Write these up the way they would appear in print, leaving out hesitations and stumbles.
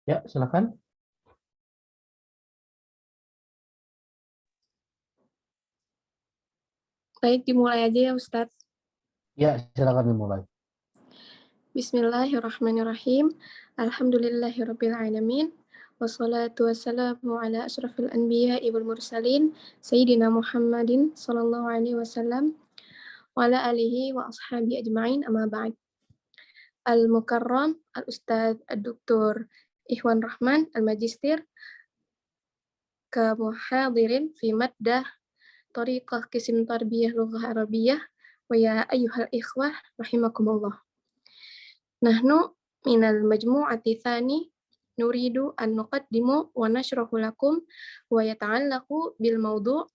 Ya, silakan. Baik, dimulai aja ya Ustadz. Ya, silakan dimulai. Bismillahirrahmanirrahim. Alhamdulillahirrabbilalamin. Wassalatu wassalamu ala ashrafil anbiya'i wal mursalin. Sayyidina Muhammadin sallallahu alaihi wasallam. Wa ala alihi wa ashabi ajma'in amma ba'd. Al-Mukarram, Al-Ustadz Ad-Doktor Ikhwan Rahman, Al-Majistir, Kemuhadirin fi maddah Tariqah Kisim Tarbiyah Lughah Arabiyah, wa ya ayyuhal ikhwah rahimakumullah. Nahnu minal majmu'ati tsani nuridu an nuqaddimu wa nashrahu lakum wa yata'allaqu bil mawdu'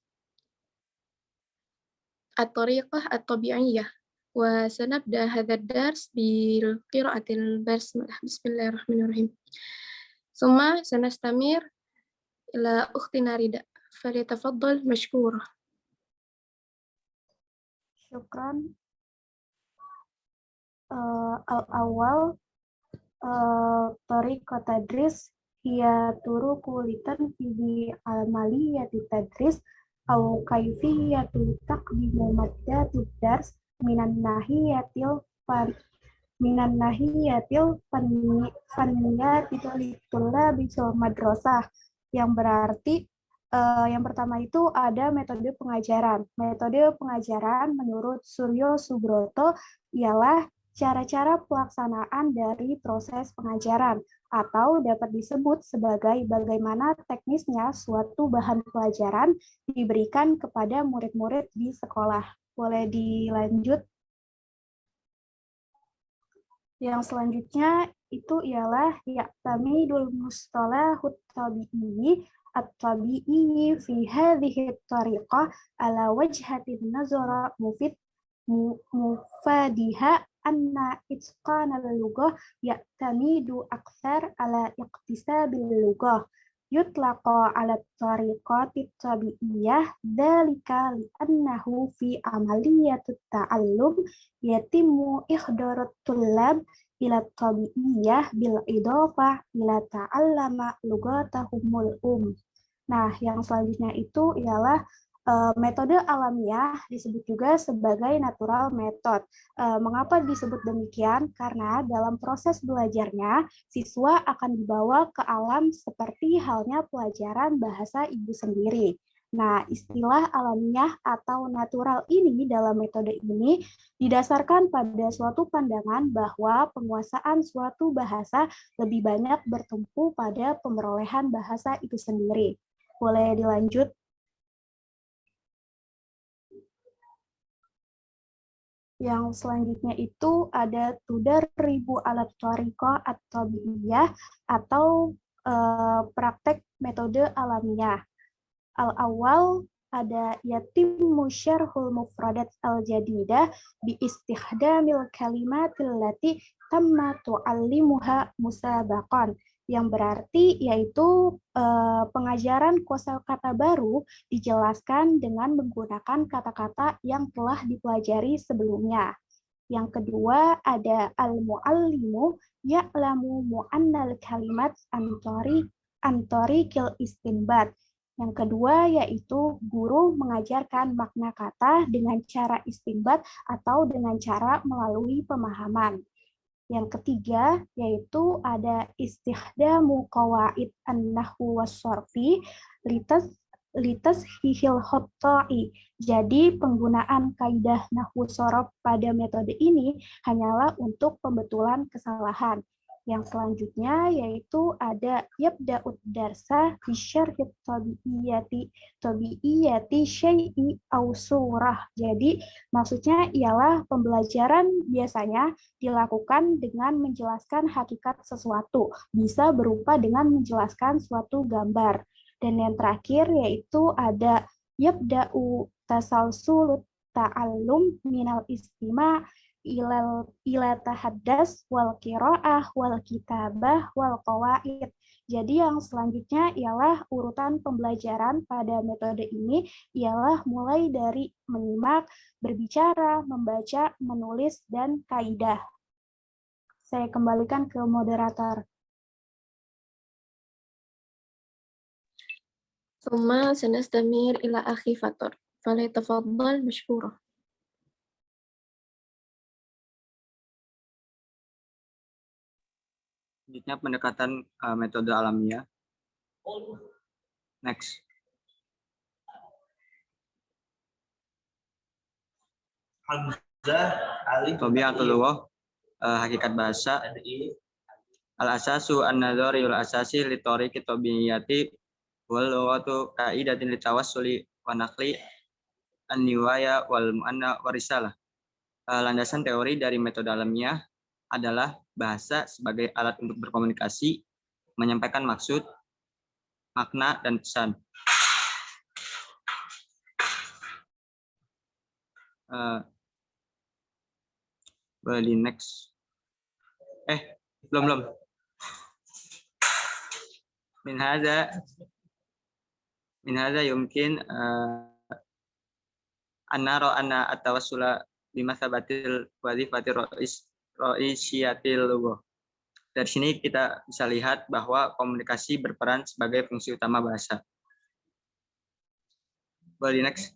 at-tariqah at-tabi'iyyah wa sanabda hadha ad-dars bil qira'atil basmalah. Bismillahirrahmanirrahim. Summa sanastamir ila ukhtina Rida. Falyatafaddal mashkura. Syukran. Al-awwal tariqat tadris hiya turuku litanfidhi amaliyati tadris au kaifiyatu taqdimu maddatid dars minan nahiyatil fanniyati litulabi fil madrasah, yang berarti yang pertama itu ada metode pengajaran. Metode pengajaran menurut Suryo Subroto ialah cara-cara pelaksanaan dari proses pengajaran, atau dapat disebut sebagai bagaimana teknisnya suatu bahan pelajaran diberikan kepada murid-murid di sekolah. Boleh dilanjut? Yang selanjutnya itu ialah ya'tamidul mustalahut tabi'i at-tabi'i fi hadhihi at-tariqah ala wajhatin nazara mufadiha anna itqanal lughah ya'tamidu aktsar ala iqtisabil lughah yutlaqa ala tariqati tabi'iyah dzalika li'annahu fi amaliyatut ta'allum yatimmu ihdarat tullab ila tabi'iyah bil idhofah ila ta'allama lughatahumul Nah, yang selanjutnya itu ialah metode alamiah, disebut juga sebagai natural method. Mengapa disebut demikian? Karena dalam proses belajarnya, siswa akan dibawa ke alam seperti halnya pelajaran bahasa ibu sendiri. Nah, istilah alamiah atau natural ini dalam metode ini didasarkan pada suatu pandangan bahwa penguasaan suatu bahasa lebih banyak bertumpu pada pemerolehan bahasa itu sendiri. Boleh dilanjut? Yang selanjutnya itu ada tudarribu alat tariqah at-tabi'iyah atau praktek metode alamiah. Al-awwal ada yatimmu syarhul mufradat al-jadidah bi istikhdamil kalimatil lati tamma tu'allimuha musabaqan, yang berarti yaitu pengajaran kosakata baru dijelaskan dengan menggunakan kata-kata yang telah dipelajari sebelumnya. Yang kedua ada al-muallimu ya'lamu mu'annal kalimat antorikil istinbat. Yang kedua yaitu guru mengajarkan makna kata dengan cara istinbat atau dengan cara melalui pemahaman. Yang ketiga yaitu ada istikhdamu qawaid an-nahwu was-sarfi litashihil khatta'i. Jadi penggunaan kaidah nahwu sorof pada metode ini hanyalah untuk pembetulan kesalahan. Yang selanjutnya yaitu ada yabda'ud darsa bisyarhit tabi'iyati syai'i au surah. Jadi maksudnya ialah pembelajaran biasanya dilakukan dengan menjelaskan hakikat sesuatu, bisa berupa dengan menjelaskan suatu gambar. Dan yang terakhir yaitu ada yabda'u tasalsulut ta'allum minal istima' ila tahaddas wal qiraah wal kitabah wal qawaid. Jadi yang selanjutnya ialah urutan pembelajaran pada metode ini ialah mulai dari menyimak, berbicara, membaca, menulis, dan kaidah. Saya kembalikan ke moderator. ثم سنستمر إلى أخي فطر فليتفضل مشكورا. Selanjutnya pendekatan metode alamiah. Next. Tabiatul lughah, hakikat bahasa. Al-asasu an-nadhariyul asasi li tariqi tabiiyati wal lughatu qaidatin li tawassuli wa naqli an-niwaya wal mu'anna wa risalah. Landasan teori dari metode alamiah adalah bahasa sebagai alat untuk berkomunikasi, menyampaikan maksud, makna, dan pesan. Bali next. Belum. Min hadza yumkin annara anna at-tawassula bimathabatil wadhifati ra'isiyatil lughah. Dari sini kita bisa lihat bahwa komunikasi berperan sebagai fungsi utama bahasa. Bali next.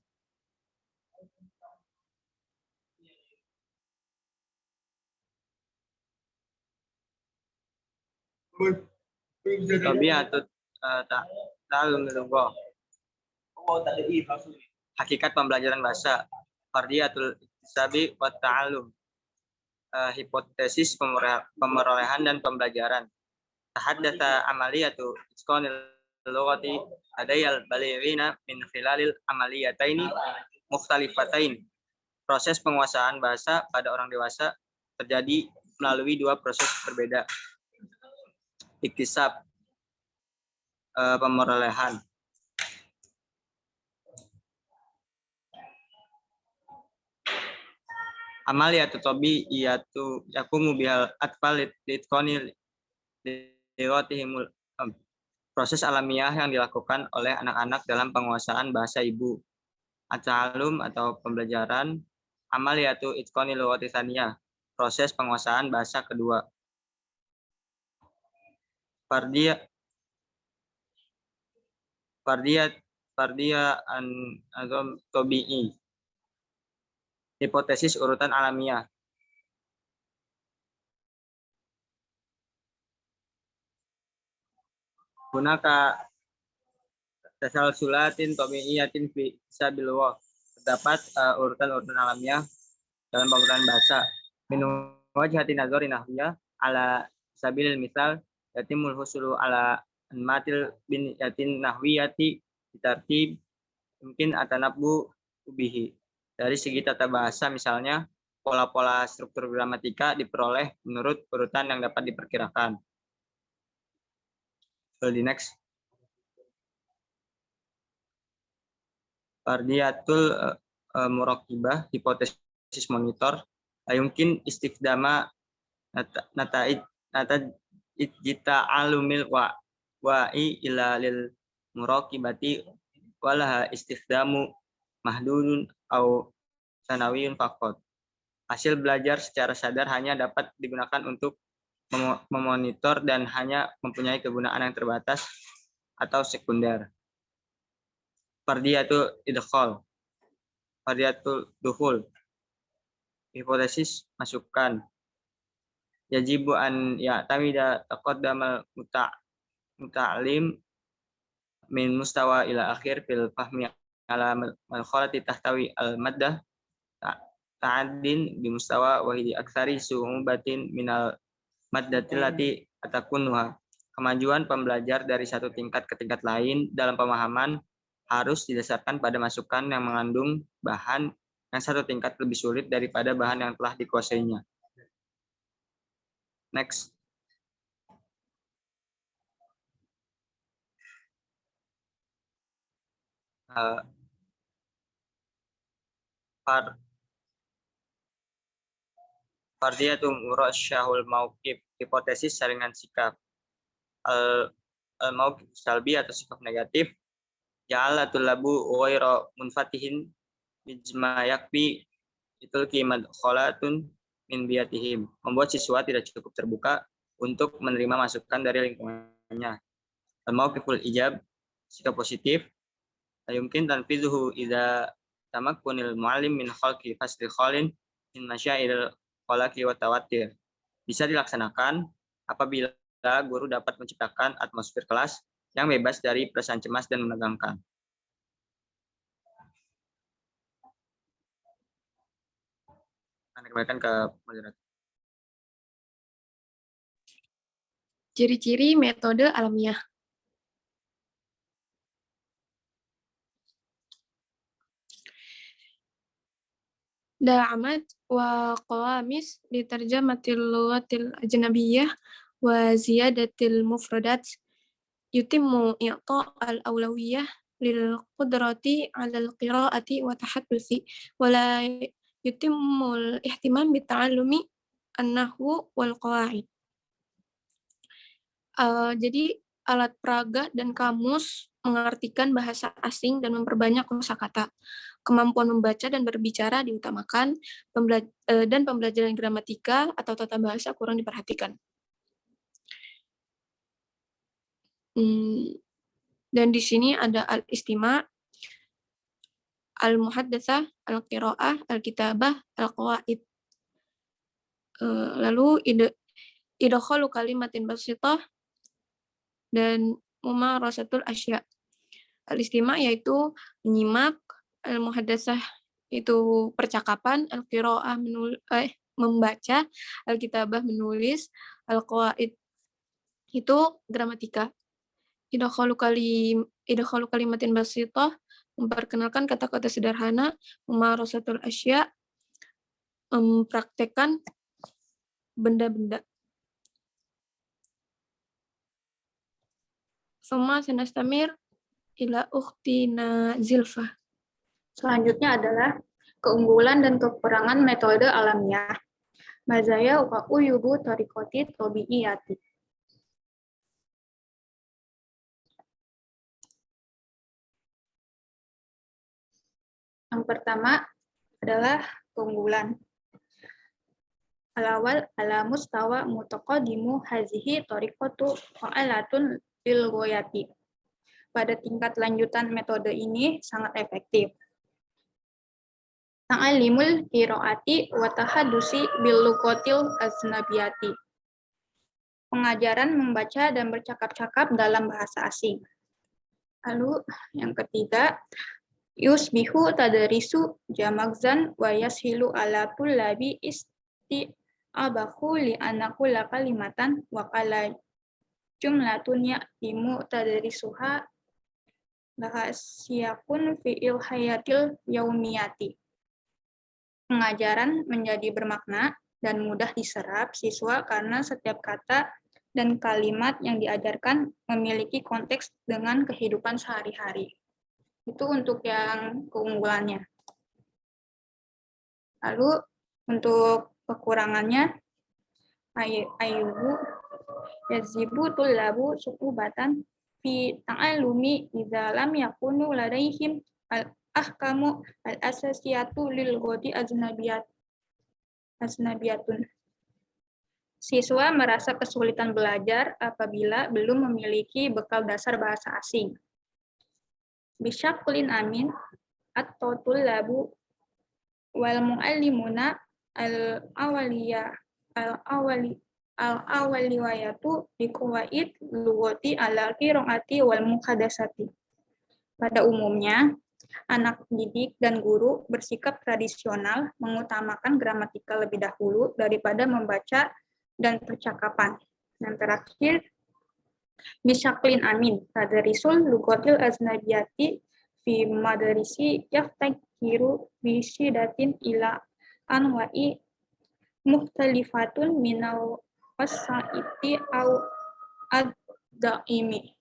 Tabiatut ta'allumul lughah. Hakikat pembelajaran bahasa. Fardiyatul iktisabi wa ta'allum. Hipotesis pemerolehan dan pembelajaran. Tahaddatsa amaliyatu isqanil lughati adayal balighina min khilalil amaliyataini mukhtalifatain. Proses penguasaan bahasa pada orang dewasa terjadi melalui dua proses berbeda. Iktisab, pemerolehan. Amaliyatu tabiiyatu yakumu bihal atfal litqani liwatihimul. Proses alamiah yang dilakukan oleh anak-anak dalam penguasaan bahasa ibu. At-ta'allum atau pembelajaran. Amaliyatu itqani lughati tsaniyah, proses penguasaan bahasa kedua. Fardiyah an tabi'i. Hipotesis urutan alamiah. Gunaka tasalsulatin tabi'iyatin fi sabil lughah. Terdapat urutan-urutan alamiah dalam penggunaan bahasa. Min wajhati nazari nahwiyah ala sabilil misal yatimul husulu ala anmatil bin yatin nahwiyati bitartib mungkin atanabbu bihi. Dari segi tata bahasa misalnya pola-pola struktur gramatika diperoleh menurut urutan yang dapat diperkirakan. The next. Fardiyatul muraqibah, hipotesis monitor. Yumkin istifdama nata'id jita alumil wa'i ila lil muraqibati walaha istifdamu mahdudun au sanawiyun faqat. Hasil belajar secara sadar hanya dapat digunakan untuk memonitor dan hanya mempunyai kegunaan yang terbatas atau sekunder. Fardiyatul idkhal, fardiyatul dukhul, hipotesis masukan. Yajibu an ya'tamida taqaddamal muta'alim min mustawa ila akhir fil fahmi ala al-khalati tahtawi al-maddah ta'addin bi mustawa wahidi aktsari su'ubatin minal maddatil lati atakunuha. Kemajuan pembelajar dari satu tingkat ke tingkat lain dalam pemahaman harus didasarkan pada masukan yang mengandung bahan yang satu tingkat lebih sulit daripada bahan yang telah dikuasainya. Next. Fardiyatum murasyahul mauqif, hipotesis saringan sikap. Al-mauqif salbi atau sikap negatif. Ja'alatul labu ghaira munfatihin bijma yakfi itul qimad kholatun min biyatihim. Membuat siswa tidak cukup terbuka untuk menerima masukan dari lingkungannya. Al-mauqiful ijab, sikap positif. la yumkin tanfidhuhu idza tamakkunil muallim min khalqi fasli khalin min masyairil khalaqi wa tawatir. Bisa dilaksanakan apabila guru dapat menciptakan atmosfer kelas yang bebas dari perasaan cemas dan menegangkan. Anda kembalikan ke moderator. Ciri-ciri metode alamiah. Da'amat wa qawamis litarjamatil lughatil ajnabiyyah wa ziyadatil mufradat yutimmu i'ta' al-awlawiyyah lil qudrati 'ala al-qira'ati wa tahadduthi wa la yutimmul ihtimam bi ta'allumi an-nahwu wal qawaid. Jadi alat peraga dan kamus mengartikan bahasa asing dan memperbanyak kosakata. Kemampuan membaca dan berbicara diutamakan, dan pembelajaran gramatika atau tata bahasa kurang diperhatikan. Dan di sini ada al-istima', al-muhaddatsah, al-qira'ah, al-kitabah, al-qawaid. Lalu idkhalu kalimatin basithah dan mumarasatul asya. Al-istima' yaitu menyimak, al-muhaddatsah itu percakapan, al-qira'ah membaca, al-kitabah menulis, al-qawaid itu gramatika. Idkhalu kalimatin basithah memperkenalkan kata-kata sederhana, mumarasatul asya mempraktekkan benda-benda. Summa sanastamir ila ukhtina Zilfa. Selanjutnya adalah keunggulan dan kekurangan metode alamiah. Mazaya wa uyubu tariqati tabi'iyati. Yang pertama adalah keunggulan. Al-awwal ala mustawa mutaqaddimu hazihi tariqatu fa'alatun lil ghayati. Pada tingkat lanjutan metode ini sangat efektif. Ta'alimul qiraati wa tahaddusi bil lughatil ajnabiyati. Pengajaran membaca dan bercakap-cakap dalam bahasa asing. Lalu yang ketiga, yusbihu tadrisu jamagzan wa yashilu ala tullabi isti'abahu li anakula kalimatan wa qala jumlatun ya'timu tadrisuha lahasiyakun fi'il hayatil yaumiyati. Pengajaran menjadi bermakna dan mudah diserap siswa karena setiap kata dan kalimat yang diajarkan memiliki konteks dengan kehidupan sehari-hari. Itu untuk yang keunggulannya. Lalu untuk kekurangannya, ayyubu yazibu tullabu su'ubatan fi ta'alumi idza lam yakunu ladaihim al-ahkamu al-asasiyatu lil ghadi ajnabiyatun. Siswa merasa kesulitan belajar apabila belum memiliki bekal dasar bahasa asing. Bisyaklin amin atau tullabu wal muallimuna al-awaliyatu biqawaid lughati ala qiraati wal muhadasati. Pada umumnya, anak didik dan guru bersikap tradisional mengutamakan gramatika lebih dahulu daripada membaca dan percakapan. Yang terakhir, bisyaklin amin tadrisul lughatil ajnabiyati fi madarisi yaftakiru bisidatin ila anwa'i muhtalifatun minal wasaiti au ad-daimi.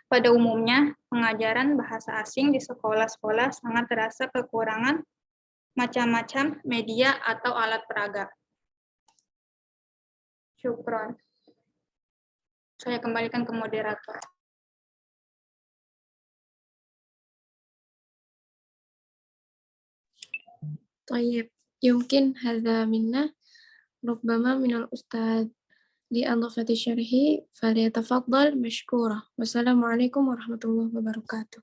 Pada umumnya, pengajaran bahasa asing di sekolah-sekolah sangat terasa kekurangan macam-macam media atau alat peraga. Syukron. Saya kembalikan ke moderator. طيب يمكن هذا منا ربما من الأستاذ لإضافة الشرح فليتفضل مشكورا. والسلام عليكم ورحمة الله وبركاته.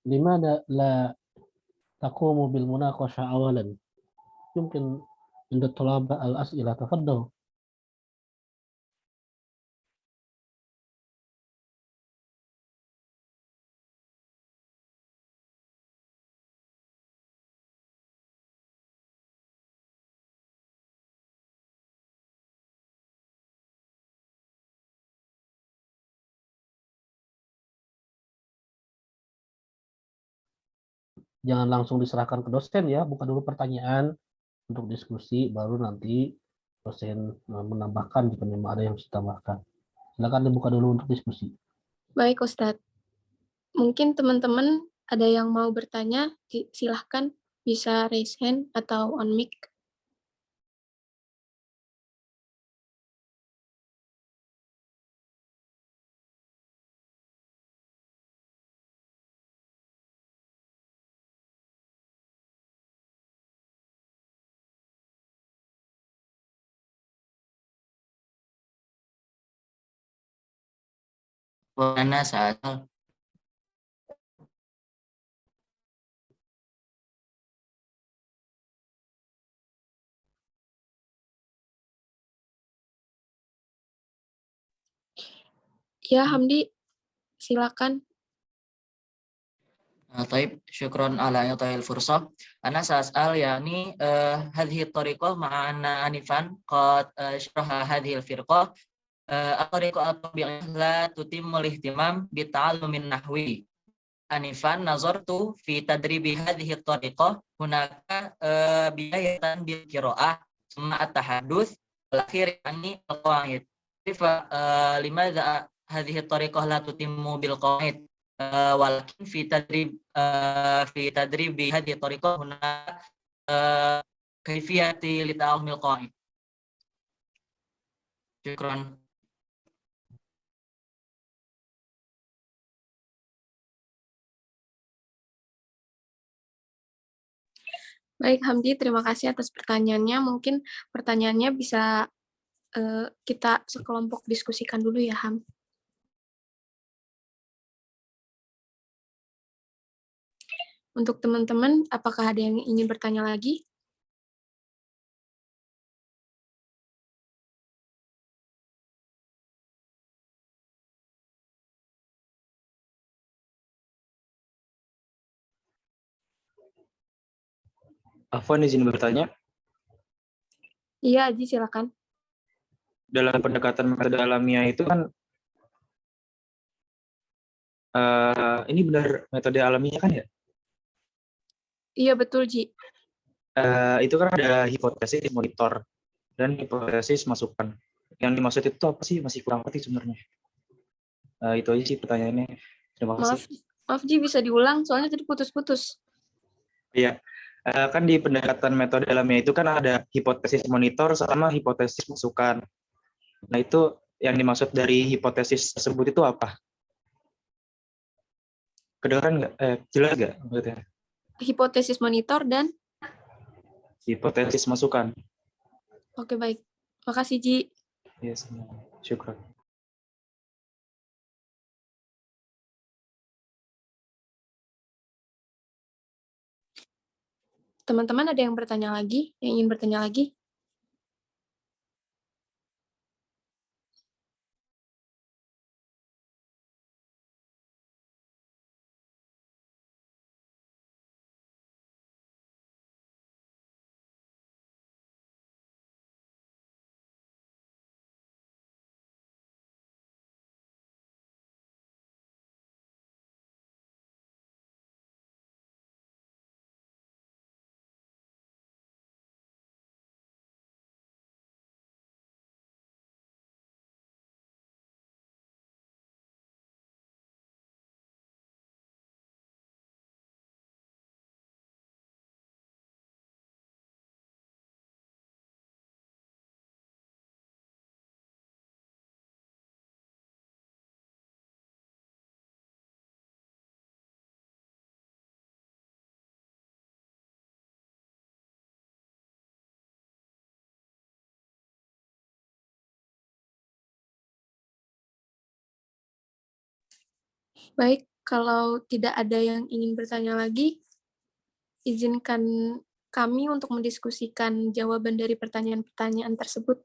لماذا لا تقوم بالمناقشة أولا؟ يمكن عند الطلاب الأسئلة. تفضل. Jangan langsung diserahkan ke dosen ya, buka dulu pertanyaan untuk diskusi, baru nanti dosen menambahkan jika memang ada yang harus ditambahkan. Silakan dibuka dulu untuk diskusi. Baik, Ustadz. Mungkin teman-teman ada yang mau bertanya, silahkan bisa raise hand atau on mic. Mana saat Ya, Hamdi, silakan. طيب شكرا على إعطاء الفرصة. أنا سأسأل يعني هذه الطريقة مع أن آنفا قد شرح هذه الفرقة الطريقة الطبيعية لا تتم الاهتمام بالتعلم النحوي. آنفا نظرت في تدريب هذه الطريقة هناك بداية بالقراءة ثم التحدث والأخير يعني القواعد. لماذا هذه الطريقة لا تتم بالقواعد ولكن في تدريب هذه الطريقة هناك كيفية لتعلم القواعد. شكرا. Baik, Hamdi, terima kasih atas pertanyaannya. Mungkin pertanyaannya bisa kita sekelompok diskusikan dulu ya, Ham. Untuk teman-teman, apakah ada yang ingin bertanya lagi? Afwan izin bertanya, Iya, Aji, silakan. dalam pendekatan metode alamiah itu kan ini benar metode alamiah kan ya? Iya, betul, Ji. Itu kan ada hipotesis monitor dan hipotesis masukan. Yang dimaksud itu apa sih? Masih kurang ngerti sebenarnya. Itu aja sih pertanyaannya. Terima kasih. Maaf, Ji, bisa diulang, soalnya tadi putus-putus. Iya, kan di pendekatan metode alamiah itu kan ada hipotesis monitor sama hipotesis masukan. Nah itu yang dimaksud dari hipotesis tersebut itu apa? Kedengeran nggak? Jelas nggak maksudnya? Hipotesis monitor dan? Hipotesis masukan. Oke, baik. Makasih, Ji. Yes, syukur. Teman-teman ada yang bertanya lagi? Yang ingin bertanya lagi? Baik, Kalau tidak ada yang ingin bertanya lagi, izinkan kami untuk mendiskusikan jawaban dari pertanyaan-pertanyaan tersebut.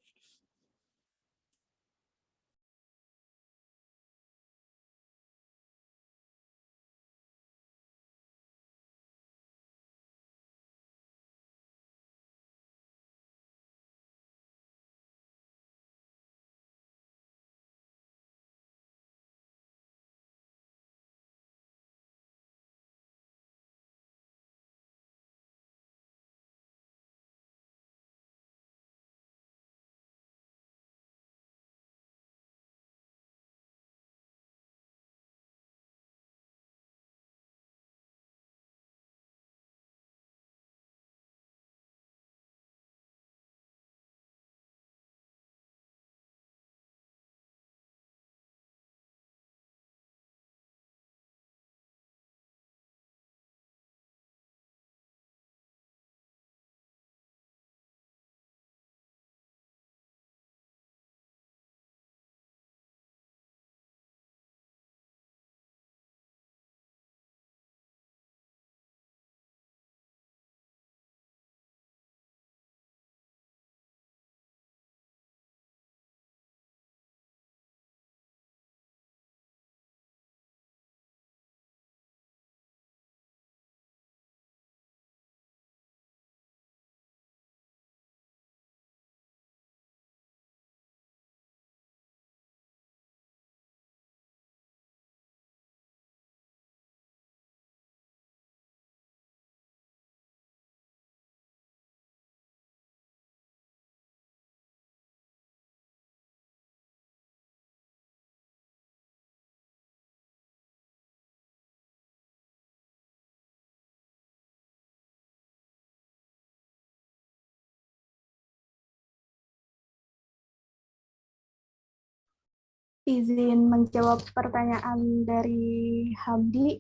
Izin menjawab pertanyaan dari Hamdi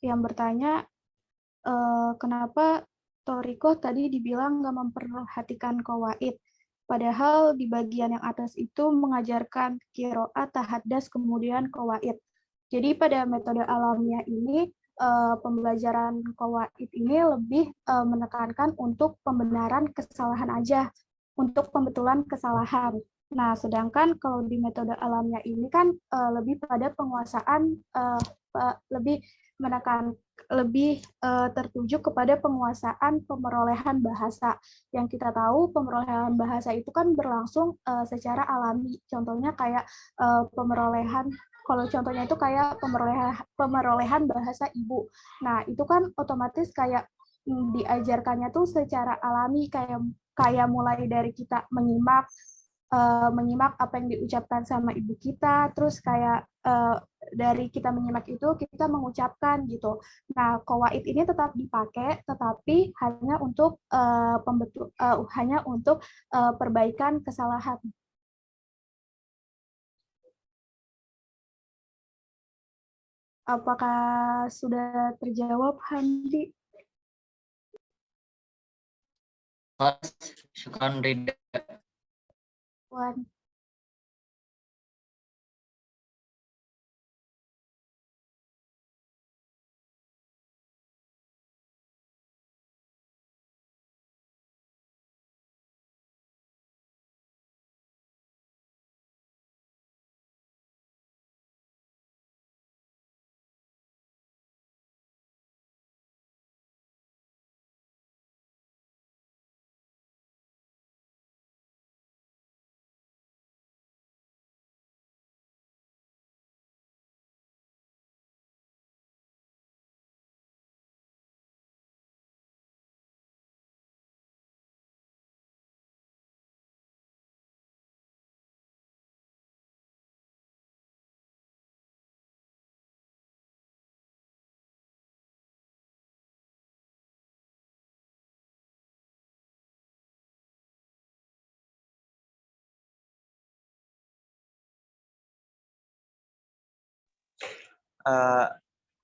yang bertanya kenapa Toriko tadi dibilang nggak memperhatikan qawaid, padahal di bagian yang atas itu mengajarkan qiraat, tahaddas, kemudian qawaid. Jadi pada metode alamiah ini pembelajaran qawaid ini lebih menekankan untuk pembenaran kesalahan aja, untuk pembetulan kesalahan. Nah, sedangkan kalau di metode alamiah ini kan lebih pada penguasaan, lebih menekan, lebih tertuju kepada penguasaan pemerolehan bahasa. Yang kita tahu pemerolehan bahasa itu kan berlangsung secara alami. Contohnya kayak pemerolehan, kalau contohnya itu kayak pemerolehan bahasa ibu. Nah, itu kan otomatis kayak diajarkannya tuh secara alami, kayak mulai dari kita menyimak apa yang diucapkan sama ibu kita, terus kayak dari kita menyimak itu kita mengucapkan gitu. Nah, qawaid ini tetap dipakai, tetapi hanya untuk perbaikan kesalahan. Apakah sudah terjawab, Handi? Syukran Rida. Wan.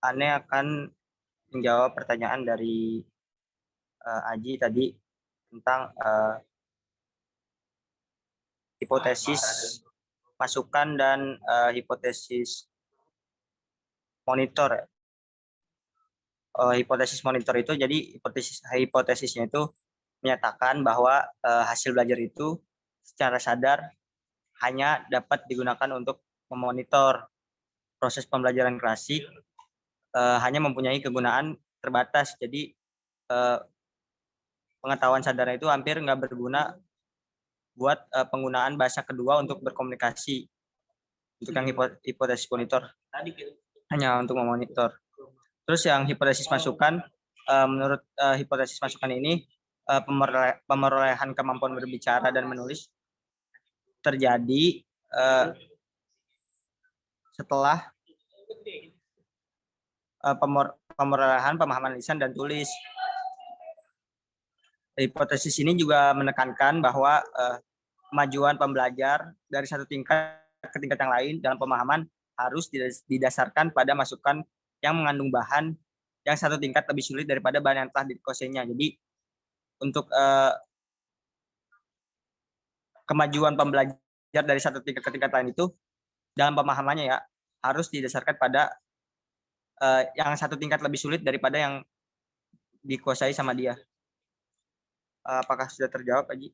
Ane akan menjawab pertanyaan dari Aji tadi tentang hipotesis masukan dan hipotesis monitor. Hipotesis monitor itu jadi hipotesisnya itu menyatakan bahwa hasil belajar itu secara sadar hanya dapat digunakan untuk memonitor proses pembelajaran klasik, hanya mempunyai kegunaan terbatas. Jadi pengetahuan sadar itu hampir nggak berguna buat penggunaan bahasa kedua untuk berkomunikasi. Untuk yang hipotesis monitor hanya untuk memonitor. Terus yang hipotesis masukan, menurut hipotesis masukan ini pemerolehan kemampuan berbicara dan menulis terjadi setelah pemerolehan pemahaman lisan dan tulis. Hipotesis ini juga menekankan bahwa kemajuan pembelajar dari satu tingkat ke tingkat yang lain dalam pemahaman harus didasarkan pada masukan yang mengandung bahan yang satu tingkat lebih sulit daripada bahan yang telah dikuasainya. Jadi untuk kemajuan pembelajar dari satu tingkat ke tingkat lain itu dalam pemahamannya ya harus didasarkan pada yang satu tingkat lebih sulit daripada yang dikuasai sama dia. Apakah sudah terjawab, Haji?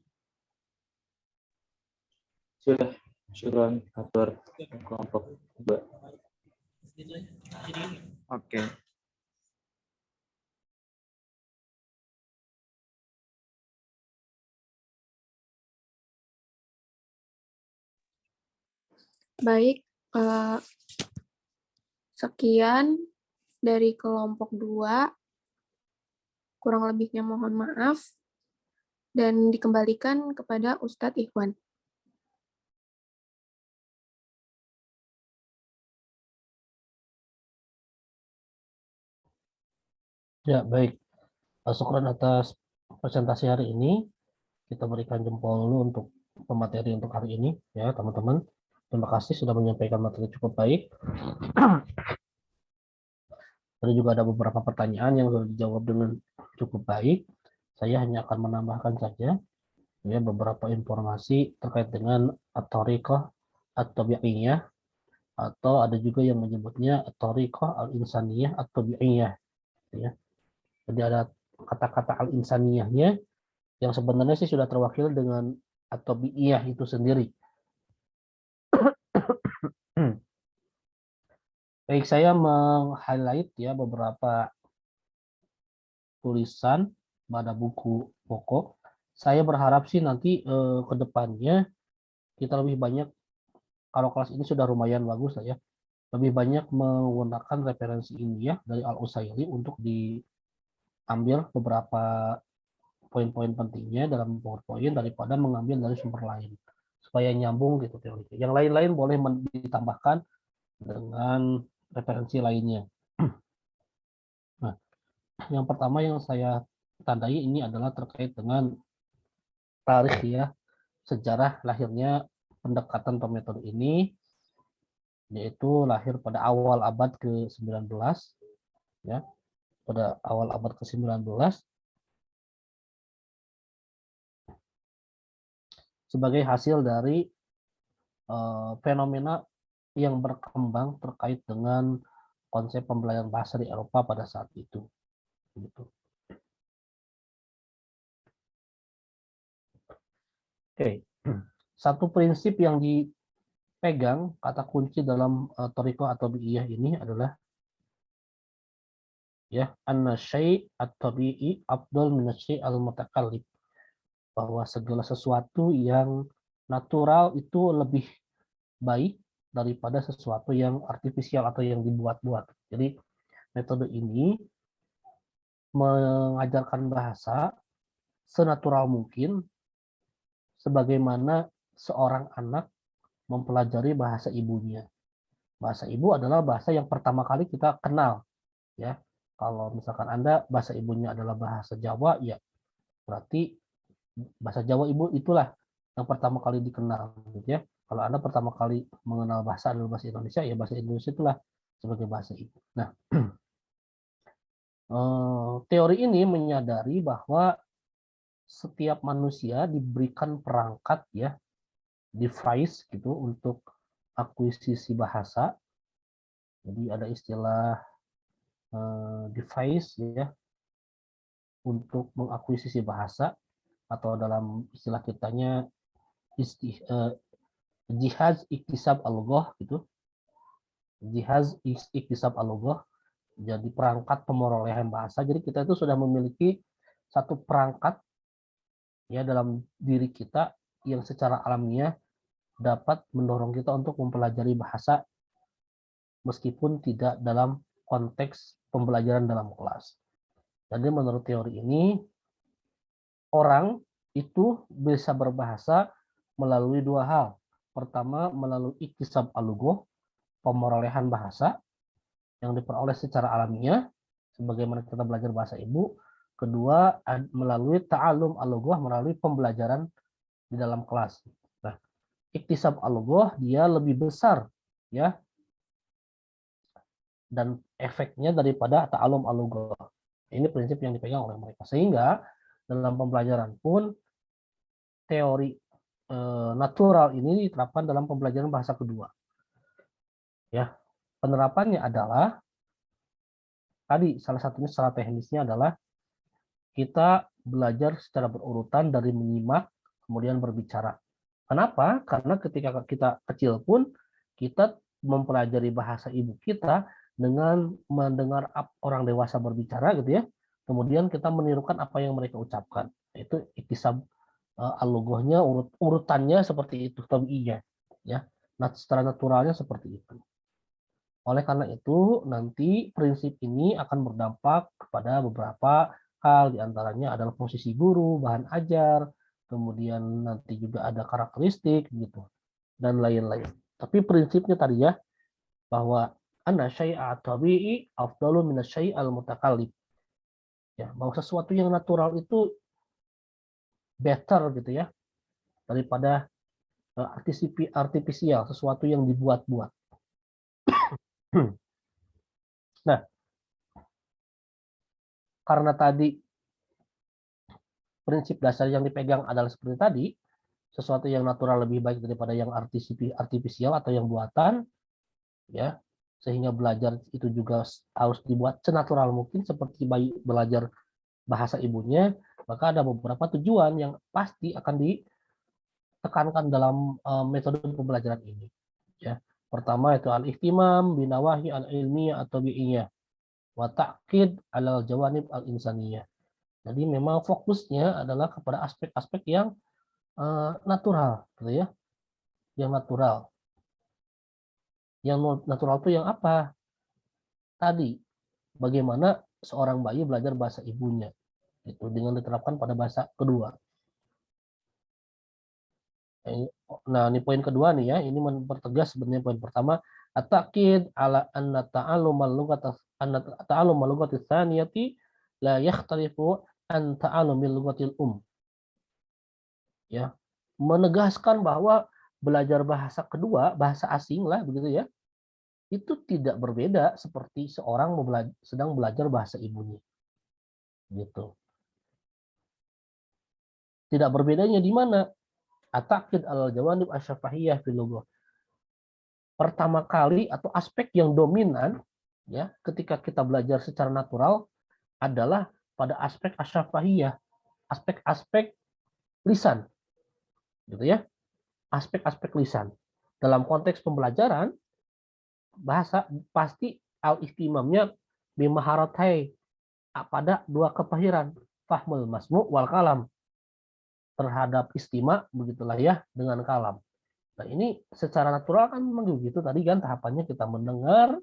Sudah. Syukran atur kelompok 2. Oke. Baik, sekian dari kelompok 2. Kurang lebihnya mohon maaf. Dan dikembalikan kepada Ustadz Ikhwan. Ya, baik. Syukuran atas presentasi hari ini. Kita berikan jempol dulu untuk pemateri untuk hari ini, ya teman-teman. Terima kasih sudah menyampaikan materi cukup baik. Tadi juga ada beberapa pertanyaan yang sudah dijawab dengan cukup baik. Saya hanya akan menambahkan saja ya beberapa informasi terkait dengan at-thariqah at-tabi'iyah, atau ada juga yang menyebutnya at-thariqah al-insaniyah at-tabi'iyah, ya. Jadi ada kata-kata al-insaniyahnya yang sebenarnya sih sudah terwakil dengan at-tabi'iyah itu sendiri. Baik, saya meng-highlight ya beberapa tulisan pada buku pokok. Saya berharap sih nanti ke depannya kita lebih banyak, kalau kelas ini sudah lumayan bagus lah ya, lebih banyak menggunakan referensi ini ya dari Al-Usaili untuk diambil beberapa poin-poin pentingnya dalam PowerPoint daripada mengambil dari sumber lain supaya nyambung gitu teori. Yang lain-lain boleh ditambahkan dengan referensi lainnya. Nah, yang pertama yang saya tandai ini adalah terkait dengan tarikh ya, sejarah lahirnya pendekatan atau metode ini, yaitu lahir pada awal abad ke-19 ya. Pada awal abad ke-19 sebagai hasil dari fenomena yang berkembang terkait dengan konsep pembelajaran bahasa di Eropa pada saat itu. Gitu. Oke, satu prinsip yang dipegang kata kunci dalam thariqah atau bi'iyah ini adalah ya anna syai' at-tabi'i afdal min asy-syai' al-mutakallif, bahwa segala sesuatu yang natural itu lebih baik daripada sesuatu yang artifisial atau yang dibuat-buat. Jadi metode ini mengajarkan bahasa senatural mungkin sebagaimana seorang anak mempelajari bahasa ibunya. Bahasa ibu adalah bahasa yang pertama kali kita kenal ya. Kalau misalkan Anda bahasa ibunya adalah bahasa Jawa, ya berarti bahasa Jawa ibu itulah yang pertama kali dikenal gitu ya. Kalau Anda pertama kali mengenal bahasa adalah bahasa Indonesia, ya bahasa Indonesia itulah sebagai bahasa ibu. Nah, teori ini menyadari bahwa setiap manusia diberikan perangkat ya, device gitu untuk akuisisi bahasa Jadi ada istilah device ya untuk mengakuisisi bahasa, atau dalam istilah kitanya jihaz iktisab al-lughah gitu. Jihaz iktisab al-lughah, jadi perangkat pemerolehan bahasa. Jadi kita itu sudah memiliki satu perangkat ya dalam diri kita yang secara alamiah dapat mendorong kita untuk mempelajari bahasa meskipun tidak dalam konteks pembelajaran dalam kelas. Jadi menurut teori ini, orang itu bisa berbahasa melalui dua hal. Pertama, melalui iktisab al-lughah, pemerolehan bahasa yang diperoleh secara alamiah, sebagaimana kita belajar bahasa ibu. Kedua, melalui ta'alum al-lughah, melalui pembelajaran di dalam kelas. Nah, iktisab al-lughah dia lebih besar ya, dan efeknya daripada ta'alum al-lughah. Ini prinsip yang dipegang oleh mereka. Sehingga dalam pembelajaran pun teori natural ini diterapkan dalam pembelajaran bahasa kedua. Ya, penerapannya adalah tadi salah satunya secara teknisnya adalah kita belajar secara berurutan dari menyimak kemudian berbicara. Kenapa? Karena ketika kita kecil pun kita mempelajari bahasa ibu kita dengan mendengar orang dewasa berbicara gitu ya. Kemudian kita menirukan apa yang mereka ucapkan. Itu iktisab al-lughahnya, urutannya seperti itu, tabi'iynya ya. Nah, secara naturalnya seperti itu. Oleh karena itu, nanti prinsip ini akan berdampak kepada beberapa hal, diantaranya adalah posisi guru, bahan ajar, kemudian nanti juga ada karakteristik gitu, dan lain-lain. Tapi prinsipnya tadi ya, bahwa anna syai'a tabi'i afdalu min syai'al mutakallif. Ya, bahwa sesuatu yang natural itu better gitu ya, daripada artifisial, sesuatu yang dibuat-buat. Nah, karena tadi prinsip dasar yang dipegang adalah seperti tadi, sesuatu yang natural lebih baik daripada yang artifisial atau yang buatan, ya, sehingga belajar itu juga harus dibuat senatural mungkin seperti bayi belajar bahasa ibunya. Maka ada beberapa tujuan yang pasti akan ditekankan dalam metode pembelajaran ini. Ya, pertama itu al-ihtimam binawahi al-ilmiyah atau bi'iyah wa ta'kid al-jawanib al-insaniyah. Jadi memang fokusnya adalah kepada aspek-aspek yang natural, gitu ya, yang natural. Yang natural itu yang apa? Tadi, bagaimana seorang bayi belajar bahasa ibunya, itu dengan diterapkan pada bahasa kedua. Nah, ini poin kedua nih ya, ini mempertegas sebenarnya poin pertama, at-ta'kid ala anna ta'allumal lughati tsaniyati la yakhtalifu an ta'allumil lughatil ya, menegaskan bahwa belajar bahasa kedua, bahasa asing lah begitu ya, itu tidak berbeda seperti seorang sedang belajar bahasa ibunya. Gitu. Tidak berbedanya di mana? At-ta'kid al-jawanib asy-syafahiyah fil lughah. Pertama kali atau aspek yang dominan ya ketika kita belajar secara natural adalah pada aspek asy-syafahiyah, aspek-aspek lisan. Gitu ya. Aspek-aspek lisan. Dalam konteks pembelajaran bahasa pasti al-istimamnya bimaharatai pada dua kepahiran, fahmul masmu wal kalam, terhadap istima begitulah ya dengan kalam. Nah, ini secara natural kan memang begitu tadi kan tahapannya, kita mendengar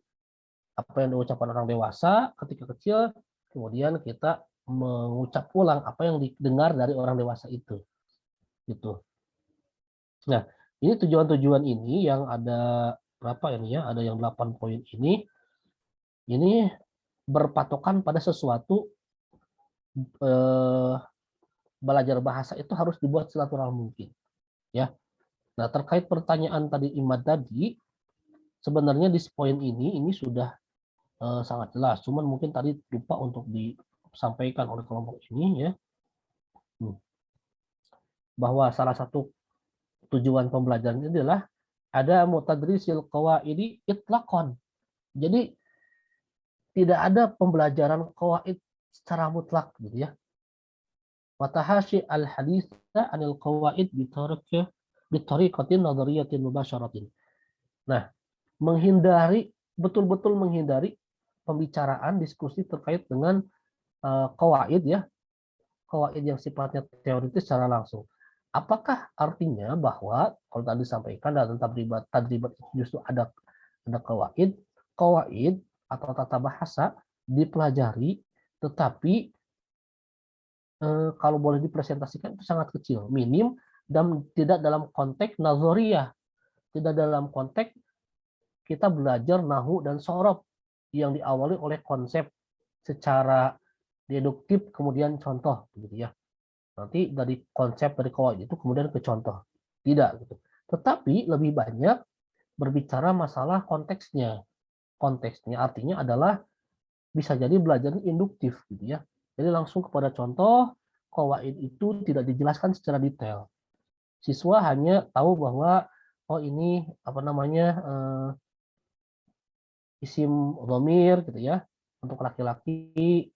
apa yang diucapkan orang dewasa ketika kecil, kemudian kita mengucap ulang apa yang didengar dari orang dewasa itu. Gitu. Nah, ini tujuan-tujuan ini yang ada berapa ini ya? Ada yang 8 poin ini berpatokan pada sesuatu belajar bahasa itu harus dibuat senatural mungkin. Ya. Nah, terkait pertanyaan tadi Imad tadi, sebenarnya di poin ini sudah sangat jelas. Cuman mungkin tadi lupa untuk disampaikan oleh kelompok ini ya. Bahwa salah satu tujuan pembelajaran ini adalah ada mutadrisil qawaidi itlaqan. Jadi tidak ada pembelajaran qawaid secara mutlak gitu ya. Watahashi al-haditsa anil qawaid bitariqatin nadhariyatin mubasyaratin. Nah, betul-betul menghindari pembicaraan diskusi terkait dengan qawaid ya, qawaid yang sifatnya teoritis secara langsung. Apakah artinya bahwa kalau tadi disampaikan dalam tadribat justru ada qawaid atau tata bahasa dipelajari, tetapi kalau boleh dipresentasikan itu sangat kecil, minim, dan tidak dalam konteks nazariyah, tidak dalam konteks kita belajar nahu dan sorob yang diawali oleh konsep secara deduktif kemudian contoh gitu ya. Nanti dari konsep dari qawaid itu kemudian ke contoh. Tidak gitu. Tetapi lebih banyak berbicara masalah konteksnya. Konteksnya artinya adalah bisa jadi belajar induktif gitu ya. Jadi langsung kepada contoh, qawaid itu tidak dijelaskan secara detail. Siswa hanya tahu bahwa oh ini apa namanya isim dhamir gitu ya, untuk laki-laki,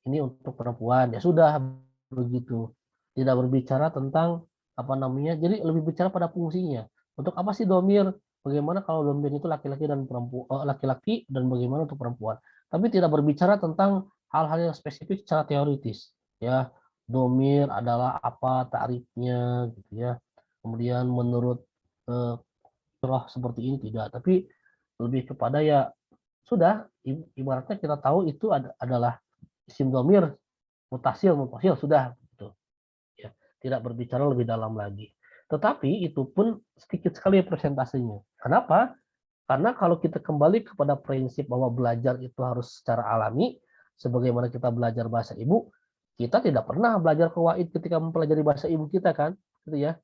ini untuk perempuan. Ya sudah begitu. Tidak berbicara tentang apa namanya. Jadi lebih bicara pada fungsinya. Untuk apa sih dhamir? Bagaimana kalau dhamir itu laki-laki dan perempuan, laki-laki dan bagaimana untuk perempuan? Tapi tidak berbicara tentang hal-hal yang spesifik secara teoritis. Ya, dhamir adalah apa takrifnya gitu ya. Kemudian menurut surah seperti ini tidak, tapi lebih kepada ya sudah ibaratnya kita tahu itu adalah isim dhamir mutasil sudah gitu ya, tidak berbicara lebih dalam lagi. Tetapi itu pun sedikit sekali presentasinya. Kenapa? Karena kalau kita kembali kepada prinsip bahwa belajar itu harus secara alami, sebagaimana kita belajar bahasa ibu, kita tidak pernah belajar qawaid ketika mempelajari bahasa ibu kita kan, gitu ya.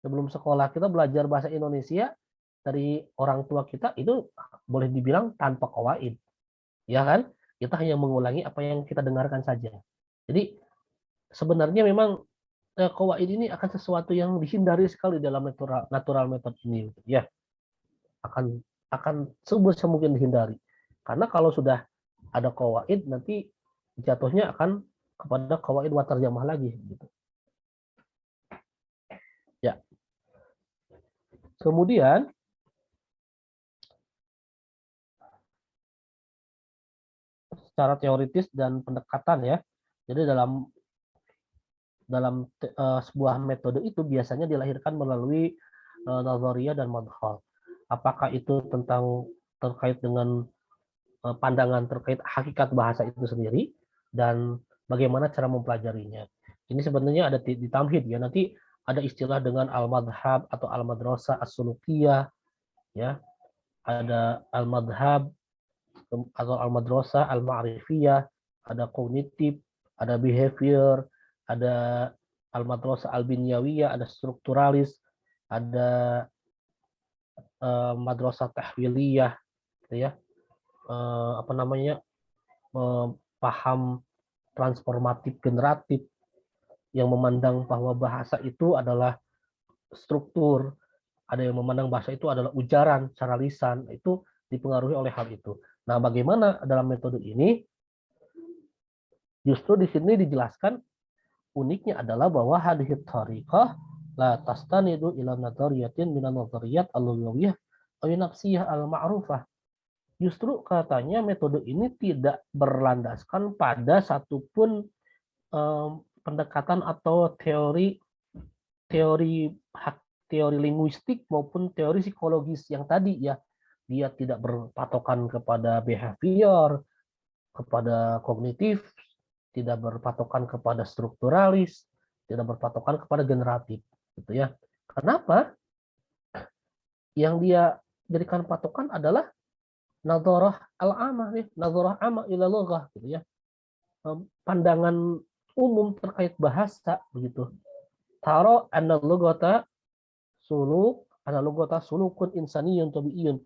Sebelum sekolah kita belajar bahasa Indonesia dari orang tua kita itu boleh dibilang tanpa qawaid, ya kan? Kita hanya mengulangi apa yang kita dengarkan saja. Jadi sebenarnya memang qawaid ini akan sesuatu yang dihindari sekali dalam natural method ini, ya. Akan sebisa mungkin dihindari. Karena kalau sudah ada qawaid nanti jatuhnya akan kepada qawaid wa tarjamah lagi gitu. Ya. Kemudian secara teoritis dan pendekatan ya. Jadi dalam sebuah metode itu biasanya dilahirkan melalui nazariyah dan madkhal. Apakah itu terkait dengan pandangan terkait hakikat bahasa itu sendiri dan bagaimana cara mempelajarinya. Ini sebenarnya ada di tamhid ya. Nanti ada istilah dengan al-madhab atau al-madrasah as-sulukiyah ya. Ada al-madhab atau al-madrasah al-ma'rifiyah, ada kognitif, ada behavior, ada al-madrasah al-binyawiyah, ada strukturalis, ada madrasah tahwiliyah gitu ya. Apa namanya? Paham transformatif generatif yang memandang bahwa bahasa itu adalah struktur, ada yang memandang bahasa itu adalah ujaran secara lisan, itu dipengaruhi oleh hal itu. Nah, bagaimana dalam metode ini? Justru di sini dijelaskan uniknya adalah bahwa hadhihi thariqah la tastanidu ila nadhariyatin min an-nadhariyat al-lughawiyah aw nafsiyah al-ma'rufah. Justru katanya metode ini tidak berlandaskan pada satupun pendekatan atau teori linguistik maupun teori psikologis yang tadi ya. Dia tidak berpatokan kepada behavior, kepada kognitif, tidak berpatokan kepada strukturalis, tidak berpatokan kepada generatif, gitu ya. Kenapa? Yang dia jadikan patokan adalah nadharah al-amah, nadharah amah ila lughah, gitu ya. Pandangan umum terkait bahasa, begitu. Taro anna lughata sulukun insaniyun tabiiyun.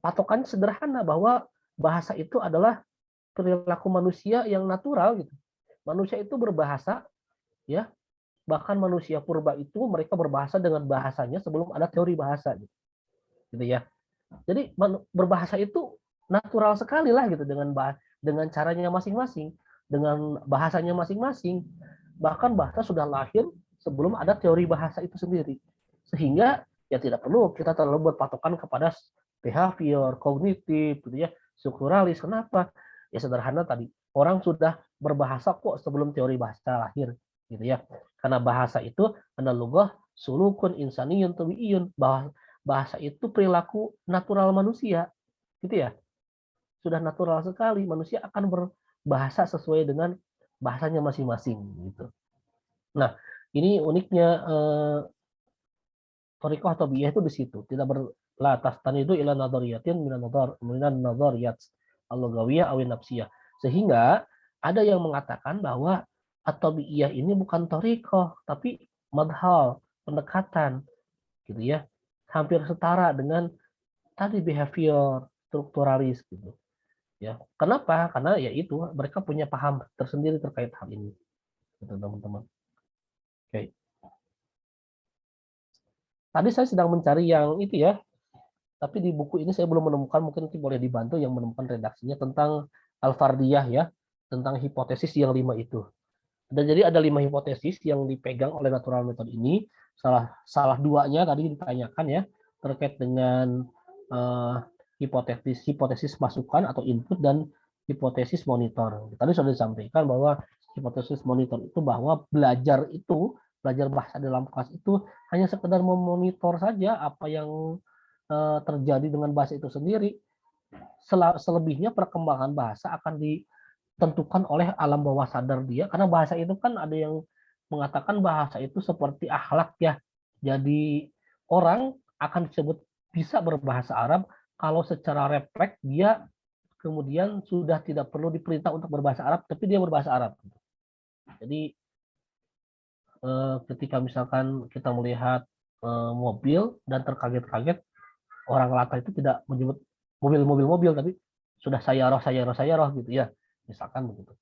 Patokan sederhana bahwa bahasa itu adalah perilaku manusia yang natural gitu. Manusia itu berbahasa ya. Bahkan manusia purba itu mereka berbahasa dengan bahasanya sebelum ada teori bahasa gitu. Gitu ya. Jadi berbahasa itu natural sekali lah gitu dengan caranya masing-masing, dengan bahasanya masing-masing. Bahkan bahasa sudah lahir sebelum ada teori bahasa itu sendiri. Sehingga ya tidak perlu kita terlalu berpatokan kepada behavior, kognitif, gitu ya, strukturalis. Kenapa? Ya sederhana tadi, orang sudah berbahasa kok sebelum teori bahasa lahir, gitu ya. Karena bahasa itu adalah lugah sulukun insaniyun tabiiyun, bahasa itu perilaku natural manusia, gitu ya. Sudah natural sekali, manusia akan berbahasa sesuai dengan bahasanya masing-masing, gitu. Nah, ini uniknya thariqah tabiiyah itu di situ, tidak berlatas itu ila nadhariyatin minan nadhariyat al-lughawiyah aw nafsiyah. Sehingga ada yang mengatakan bahwa at-tabiiyah ini bukan thariqah tapi madhal, pendekatan, gitu ya. Hampir setara dengan tadi behavior strukturalis gitu. Ya. Kenapa? Karena ya itu mereka punya paham tersendiri terkait hal ini. Gitu, teman-teman. Oke. Tadi saya sedang mencari yang itu ya, tapi di buku ini saya belum menemukan, mungkin nanti boleh dibantu yang menemukan redaksinya tentang Al-Fardiyah ya, tentang hipotesis yang 5 itu. Dan jadi ada 5 hipotesis yang dipegang oleh natural method ini, salah duanya tadi ditanyakan ya, terkait dengan hipotesis masukan atau input dan hipotesis monitor. Tadi sudah disampaikan bahwa hipotesis monitor itu bahwa belajar bahasa dalam kelas itu hanya sekedar memonitor saja apa yang terjadi dengan bahasa itu sendiri. Selebihnya perkembangan bahasa akan ditentukan oleh alam bawah sadar dia, karena bahasa itu kan ada yang mengatakan bahasa itu seperti akhlak ya. Jadi orang akan disebut bisa berbahasa Arab kalau secara refleks dia kemudian sudah tidak perlu diperintah untuk berbahasa Arab, tapi dia berbahasa Arab. Jadi ketika misalkan kita melihat mobil dan terkaget-kaget, orang Lata itu tidak menyebut mobil, tapi sudah sayaroh gitu ya, misalkan begitu.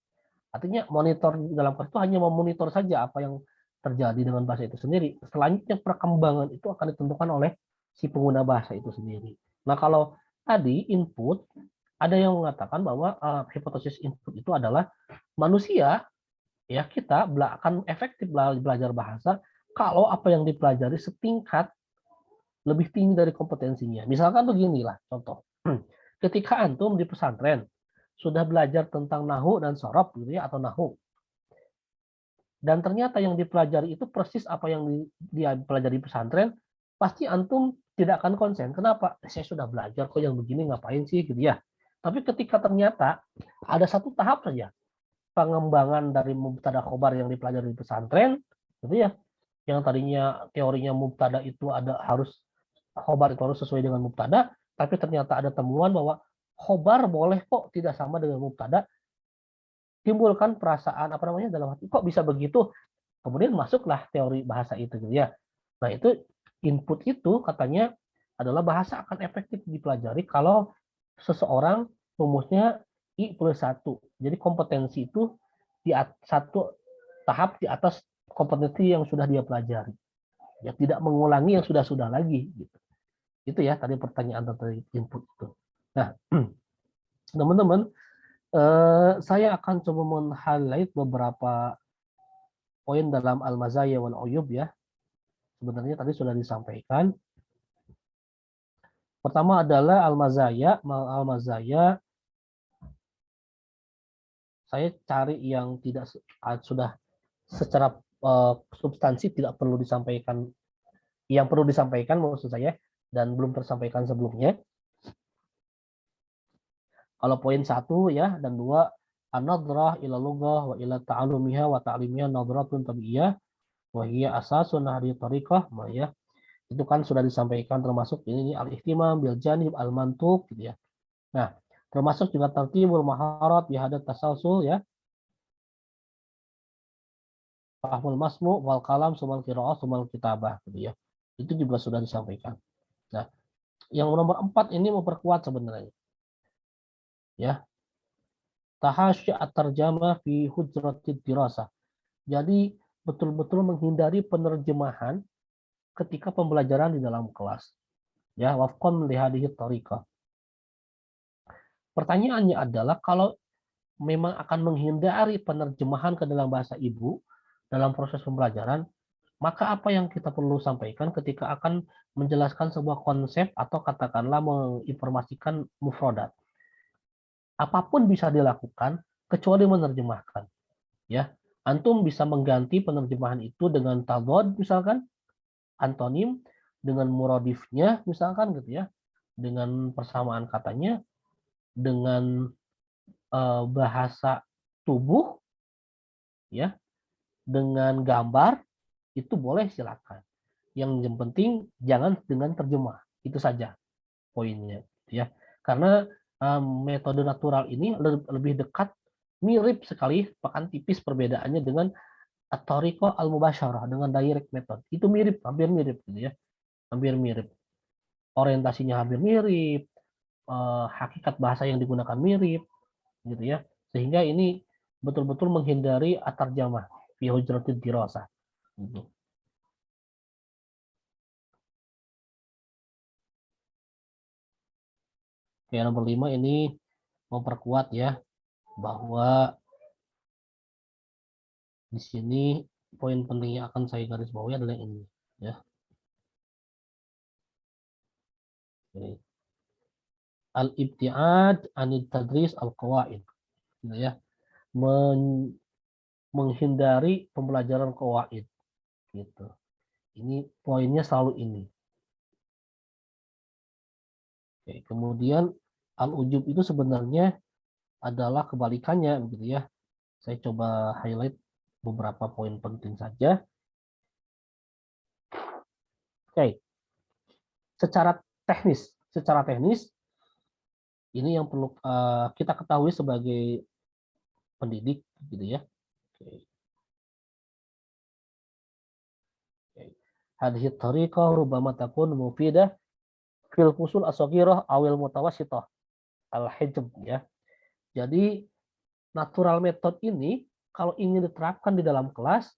Artinya monitor dalam kelas itu hanya memonitor saja apa yang terjadi dengan bahasa itu sendiri. Selanjutnya perkembangan itu akan ditentukan oleh si pengguna bahasa itu sendiri. Nah kalau tadi input, ada yang mengatakan bahwa hipotesis input itu adalah manusia ya, kita akan efektif belajar bahasa kalau apa yang dipelajari setingkat lebih tinggi dari kompetensinya. Misalkan beginilah contoh. Ketika antum di pesantren sudah belajar tentang nahu dan sorob gitu ya, atau nahu, dan ternyata yang dipelajari itu persis apa yang dia pelajari di pesantren, pasti antum tidak akan konsen. Kenapa? Saya sudah belajar kok yang begini, ngapain sih gitu ya. Tapi ketika ternyata ada satu tahap saja pengembangan dari mubtada khobar yang dipelajari di pesantren, gitu ya, yang tadinya teorinya mubtada itu harus khobar itu harus sesuai dengan mubtada, tapi ternyata ada temuan bahwa khobar boleh kok tidak sama dengan mubtada, timbulkan perasaan dalam hati, kok bisa begitu, kemudian masuklah teori bahasa itu gitu ya. Nah itu input itu katanya adalah bahasa akan efektif dipelajari kalau seseorang rumusnya I+1. Jadi kompetensi itu di satu tahap di atas kompetensi yang sudah dia pelajari. Ya, tidak mengulangi yang sudah-sudah lagi. Gitu. Itu ya tadi pertanyaan tentang input itu. Nah, teman-teman, saya akan coba men-highlight beberapa poin dalam Al-Mazaya wal Uyub ya. Sebenarnya tadi sudah disampaikan. Pertama adalah Al-Mazaya. Saya cari yang tidak sudah secara substansi tidak perlu disampaikan, yang perlu disampaikan maksud saya dan belum tersampaikan sebelumnya. Kalau poin 1 ya dan 2, an-nadrah ila lughah wa ila ta'alumiha wa ta'limiha nadratun tabi'iyah wa hiya asasun hadhihi tariqah, ya. Itu kan sudah disampaikan, termasuk ini al-ihtimam bil janib al-mantuq gitu ya. Nah, termasuk juga tartibul maharat bihadat tasalsul ya. Fahmul masmu wal kalam sumal qiraah sumal kitabah gitu ya. Itu juga sudah disampaikan. Nah, yang nomor 4 ini memperkuat sebenarnya. Ya. Tahasy at-tarjamah fi hujratid dirasah. Jadi betul-betul menghindari penerjemahan ketika pembelajaran di dalam kelas. Ya, wafqan li hadhihi thariqah. Pertanyaannya adalah kalau memang akan menghindari penerjemahan ke dalam bahasa ibu dalam proses pembelajaran, maka apa yang kita perlu sampaikan ketika akan menjelaskan sebuah konsep atau katakanlah menginformasikan mufradat. Apapun bisa dilakukan kecuali menerjemahkan. Ya, antum bisa mengganti penerjemahan itu dengan tadad misalkan, antonim, dengan muradifnya misalkan gitu ya, dengan persamaan katanya, dengan bahasa tubuh, ya, dengan gambar, itu boleh silakan. Yang penting jangan dengan terjemah, itu saja poinnya, ya. Karena metode natural ini lebih dekat, mirip sekali, bahkan tipis perbedaannya dengan at-thariqah al-mubasyarah, dengan direct method. Itu mirip, hampir mirip gitu ya. Hampir mirip. Orientasinya hampir mirip, hakikat bahasa yang digunakan mirip gitu ya. Sehingga ini betul-betul menghindari at-tarjamah fi hujratid dirasah. Gitu. Oke, nomor 5 ini memperkuat ya bahwa di sini poin penting yang akan saya garis bawahi adalah ini ya. Al-ibtiad anit tadris al-qawaid gitu ya. Menghindari pembelajaran qawaid gitu. Ini poinnya selalu ini. Oke, kemudian al-ujub itu sebenarnya adalah kebalikannya begitu ya. Saya coba highlight beberapa poin penting saja. Oke. Secara teknis ini yang perlu kita ketahui sebagai pendidik gitu ya. Oke. Hadhihi thariqah rubbama takun mufidah fil fusul as-saghirah awil mutawassithah al-hijb ya. Jadi natural method ini kalau ingin diterapkan di dalam kelas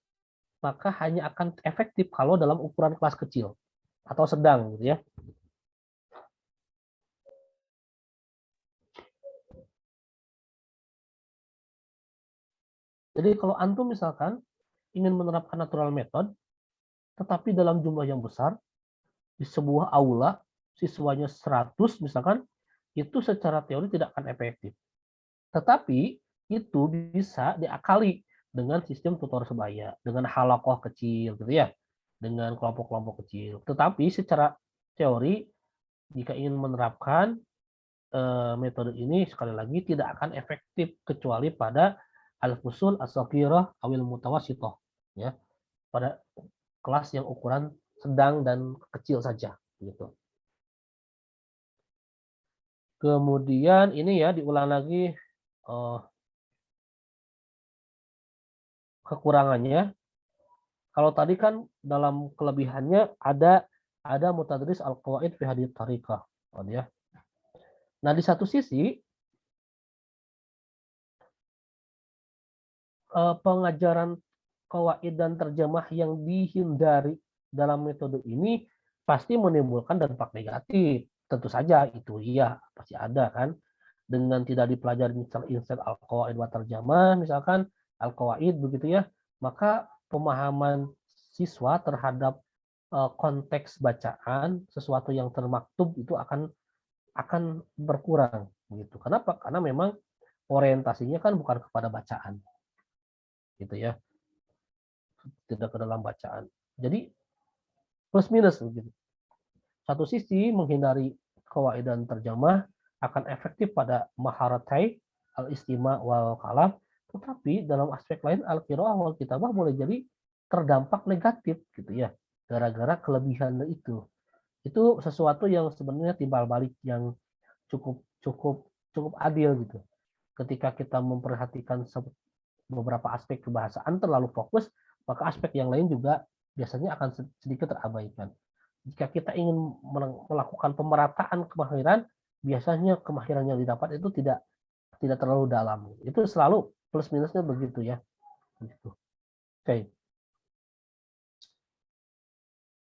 maka hanya akan efektif kalau dalam ukuran kelas kecil atau sedang gitu ya. Jadi kalau antum misalkan ingin menerapkan natural method tetapi dalam jumlah yang besar di sebuah aula siswanya 100 misalkan, itu secara teori tidak akan efektif. Tetapi itu bisa diakali dengan sistem tutor sebaya, dengan halakoh kecil gitu ya, dengan kelompok-kelompok kecil. Tetapi secara teori jika ingin menerapkan metode ini sekali lagi tidak akan efektif kecuali pada al-fusul as-saghirah awil mutawassithah ya, pada kelas yang ukuran sedang dan kecil saja gitu. Kemudian ini ya diulang lagi kekurangannya. Kalau tadi kan dalam kelebihannya ada mutadris al-qawaid fi hadits thariqah ya. Nah, di satu sisi pengajaran qawaid dan terjemah yang dihindari dalam metode ini pasti menimbulkan dampak negatif. Tentu saja itu iya pasti ada kan. Dengan tidak dipelajari instead al-qawaid wa terjemah misalkan al-qawaid begitu ya, maka pemahaman siswa terhadap konteks bacaan sesuatu yang termaktub itu akan berkurang gitu. Kenapa? Karena memang orientasinya kan bukan kepada bacaan. Gitu ya. Tidak ke dalam bacaan. Jadi plus minus begitu. Satu sisi menghindari qawaid dan terjemah akan efektif pada maharatai al-istima wal kalam, tetapi dalam aspek lain al-qiraah wal kitabah boleh jadi terdampak negatif gitu ya, gara-gara kelebihan itu. Itu sesuatu yang sebenarnya timbal balik yang cukup adil gitu. Ketika kita memperhatikan beberapa aspek kebahasaan terlalu fokus, maka aspek yang lain juga biasanya akan sedikit terabaikan. Jika kita ingin melakukan pemerataan kemahiran, biasanya kemahiran yang didapat itu tidak terlalu dalam. Itu selalu plus minusnya begitu ya. Oke.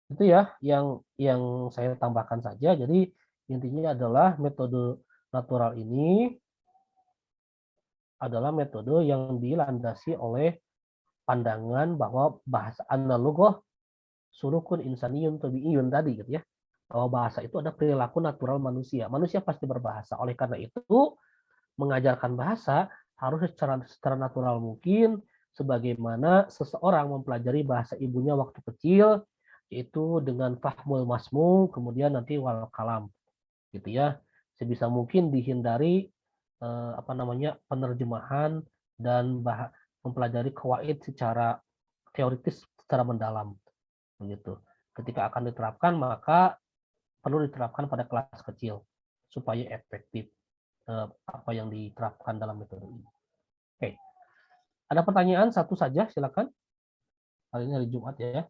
Itu ya yang saya tambahkan saja. Jadi intinya adalah metode natural ini adalah metode yang dilandasi oleh pandangan bahwa bahasa analogoh sulukun insaniyun tabiiyun tadi gitu ya. Bahwa bahasa itu ada perilaku natural manusia. Manusia pasti berbahasa. Oleh karena itu mengajarkan bahasa harus secara natural mungkin sebagaimana seseorang mempelajari bahasa ibunya waktu kecil yaitu dengan fahmul masmu kemudian nanti wal kalam gitu ya. Sebisa mungkin dihindari penerjemahan dan mempelajari kawaid secara teoritis secara mendalam begitu. Ketika akan diterapkan maka perlu diterapkan pada kelas kecil supaya efektif apa yang diterapkan dalam metode ini. Oke. Ada pertanyaan satu saja silakan. Hari ini hari Jumat ya.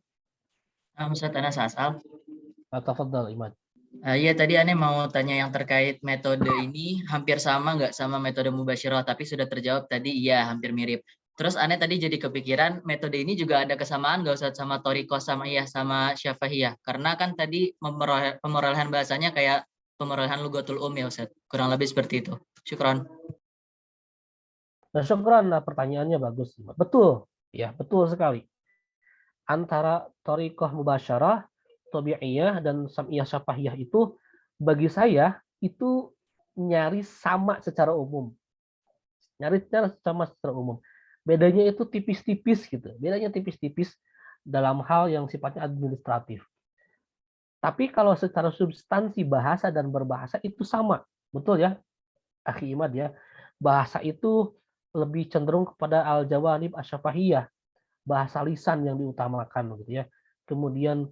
Ustaz Ana Asal. Tafadhal Imad. Iya tadi Ane mau tanya yang terkait metode ini hampir sama nggak sama metode mubasyirah, tapi sudah terjawab tadi iya hampir mirip. Terus Ane tadi jadi kepikiran metode ini juga ada kesamaan nggak Ustaz sama Thoriqoh sama sama Syafahiyah? Karena kan tadi pemerolehan bahasanya kayak pemerolehan Lughatul ya Ustaz. Kurang lebih seperti itu. Syukron. Nah, syukran, pertanyaannya bagus. Betul, ya betul sekali. Antara Thoriqoh mubasyarah, tabi'iyah dan sam'iyah syafahiyah itu bagi saya itu nyaris sama secara umum. Nyaris sama secara umum. Bedanya itu tipis-tipis gitu. Bedanya tipis-tipis dalam hal yang sifatnya administratif. Tapi kalau secara substansi bahasa dan berbahasa itu sama. Betul ya, Akhi Imad ya. Bahasa itu lebih cenderung kepada al-jawanib asyafahiyah, bahasa lisan yang diutamakan gitu ya. Kemudian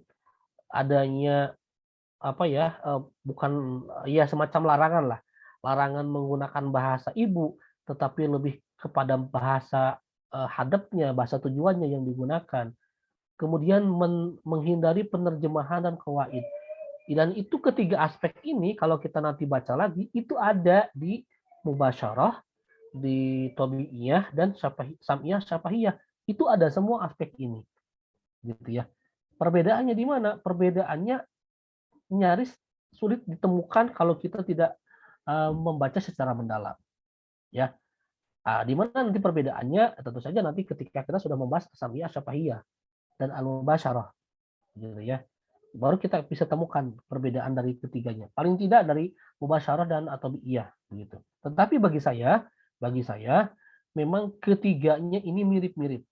adanya bukan ya semacam larangan lah. Larangan menggunakan bahasa ibu tetapi lebih kepada bahasa hadapnya, bahasa tujuannya yang digunakan. Kemudian menghindari penerjemahan dan kawaid. Dan itu ketiga aspek ini kalau kita nanti baca lagi itu ada di mubasyarah, di tabi'iyah dan sam'iyah syafahiyah. Itu ada semua aspek ini. Gitu ya. Perbedaannya di mana? Perbedaannya nyaris sulit ditemukan kalau kita tidak membaca secara mendalam. Ya. Di mana nanti perbedaannya? Tentu saja nanti ketika kita sudah membahas sam'iyah syafahiyah dan al-mubasyarah. Gitu ya. Baru kita bisa temukan perbedaan dari ketiganya. Paling tidak dari mubasyarah dan atau iya gitu. Tetapi bagi saya memang ketiganya ini mirip-mirip.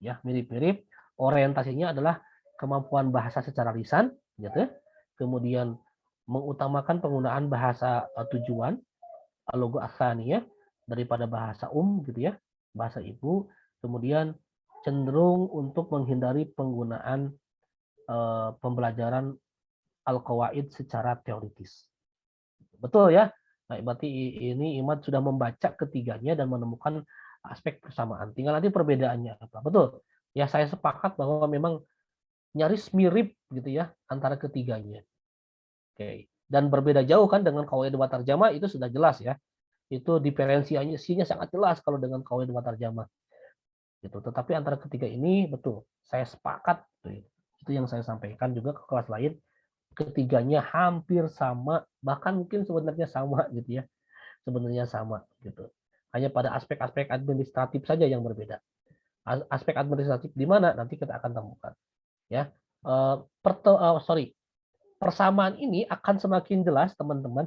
Ya, mirip-mirip. Orientasinya adalah kemampuan bahasa secara lisan gitu. Kemudian mengutamakan penggunaan bahasa tujuan logo asaniyah daripada bahasa gitu ya, bahasa ibu. Kemudian cenderung untuk menghindari penggunaan pembelajaran al-qawaid secara teoritis. Betul ya? Nah, berarti ini Imad sudah membaca ketiganya dan menemukan aspek persamaan. Tinggal nanti perbedaannya apa. Betul. Ya, saya sepakat bahwa memang nyaris mirip gitu ya antara ketiganya. Oke. Dan berbeda jauh kan dengan qawaid wa tarjamah itu sudah jelas ya. Itu diferensiasinya sangat jelas kalau dengan qawaid wa tarjamah. Gitu. Tetapi antara ketiga ini betul, saya sepakat. Itu yang saya sampaikan juga ke kelas lain. Ketiganya hampir sama, bahkan mungkin sebenarnya sama gitu ya. Sebenarnya sama gitu. Hanya pada aspek-aspek administratif saja yang berbeda. Aspek administratif di mana nanti kita akan temukan. Ya. Persamaan ini akan semakin jelas teman-teman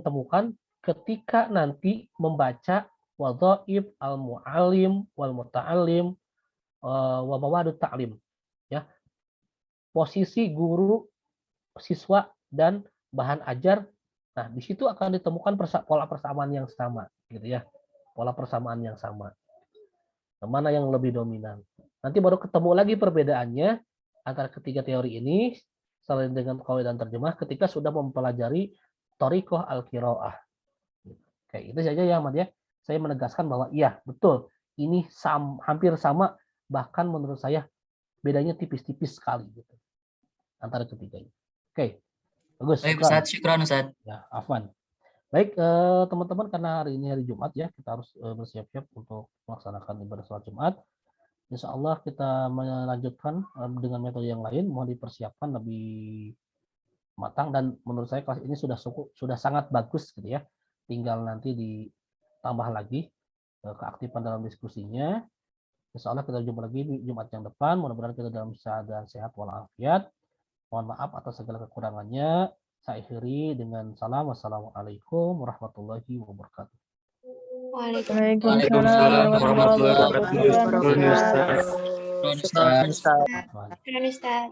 temukan ketika nanti membaca wadhaif al-mu'allim wal muta'allim wa mawadut ta'lim ya. Posisi guru, siswa dan bahan ajar. Nah, di situ akan ditemukan pola persamaan yang sama gitu ya. Pola persamaan yang sama. Mana yang lebih dominan. Nanti baru ketemu lagi perbedaannya antara ketiga teori ini selain dengan qawaid dan terjemah ketika sudah mempelajari thoriqoh al-qiraah. Oke, itu saja ya Ahmad ya. Saya menegaskan bahwa iya, betul. Ini hampir sama, bahkan menurut saya bedanya tipis-tipis sekali gitu antara ketiganya. Oke. Bagus. Baik Ustaz, syukran Ustaz. Ya, afwan. Baik, teman-teman karena hari ini hari Jumat ya, kita harus bersiap-siap untuk melaksanakan ibadah sholat Jumat. Insya Allah kita melanjutkan dengan metode yang lain, mohon dipersiapkan lebih matang, dan menurut saya kelas ini sudah sangat bagus gitu ya. Tinggal nanti ditambah lagi keaktifan dalam diskusinya. Insya Allah kita jumpa lagi di Jumat yang depan. Mudah-mudahan kita dalam keadaan sehat walafiat. Mohon maaf atas segala kekurangannya. Saya akhiri dengan salam. Wassalamualaikum warahmatullahi wabarakatuh. Waalaikumsalam warahmatullahi wabarakatuh. Ustaz. Ustaz. Ustaz.